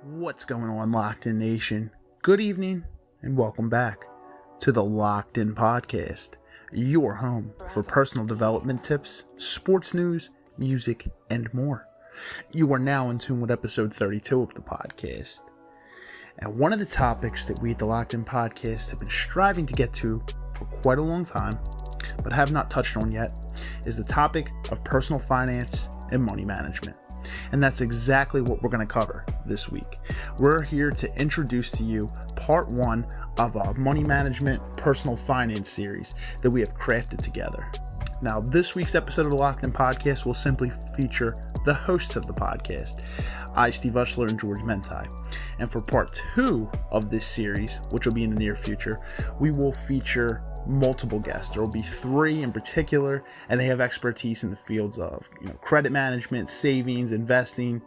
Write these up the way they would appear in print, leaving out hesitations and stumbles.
What's going on, Locked In Nation? Good evening and welcome back to the Locked In Podcast, your home for personal development tips, sports news, music, and more. You are now in tune with episode 32 of the podcast. And one of the topics that we at the Locked In Podcast have been striving to get to for quite a long time, but have not touched on yet, is the topic of personal finance and money management. And that's exactly what we're going to cover this week. We're here to introduce to you part one of a money management personal finance series that we have crafted together. Now, this week's episode of the Locked In Podcast will simply feature the hosts of the podcast, I, Steve Ushler, and George Mentai. And for part two of this series, which will be in the near future, we will feature multiple guests. There will be three in particular, and they have expertise in the fields of credit management, savings, investing,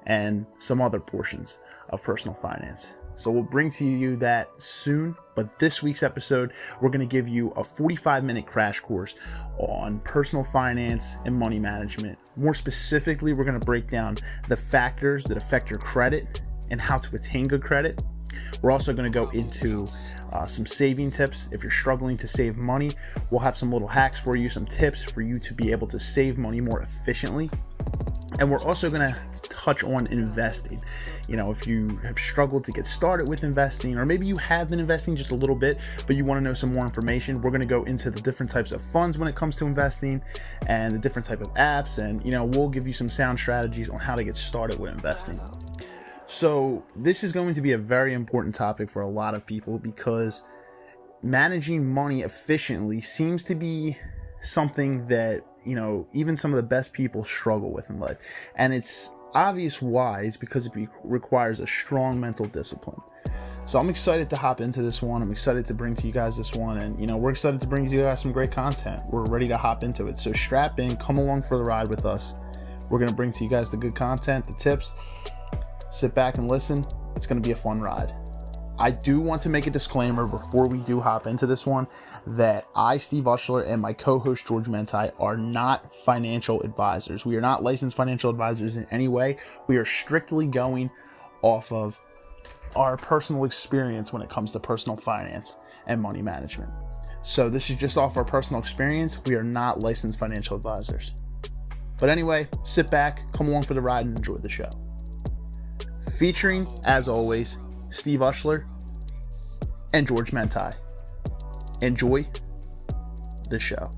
and some other portions of personal finance. So we'll bring to you that soon, but this week's episode, we're going to give you a 45-minute crash course on personal finance and money management. More specifically, we're going to break down the factors that affect your credit and how to attain good credit. We're also going to go into some saving tips. If you're struggling to save money, we'll have some little hacks for you, some tips for you to be able to save money more efficiently. And we're also going to touch on investing. If you have struggled to get started with investing, or maybe you have been investing just a little bit, but you want to know some more information, we're going to go into the different types of funds when it comes to investing and the different type of apps. And, we'll give you some sound strategies on how to get started with investing. So this is going to be a very important topic for a lot of people because managing money efficiently seems to be something that, even some of the best people struggle with in life. And it's obvious why. It's because it requires a strong mental discipline. So I'm excited to hop into this one. I'm excited to bring to you guys this one. And, we're excited to bring to you guys some great content. We're ready to hop into it. So strap in, come along for the ride with us. We're going to bring to you guys the good content, the tips. Sit back and listen. It's going to be a fun ride. I do want to make a disclaimer before we do hop into this one that I, Steve Ushler, and my co-host George Mentai are not financial advisors. We are not licensed financial advisors in any way. We are strictly going off of our personal experience when it comes to personal finance and money management. So this is just off our personal experience. We are not licensed financial advisors. But anyway, sit back, come along for the ride, and enjoy the show. Featuring, as always, Steve Ushler and George Mentai. Enjoy the show.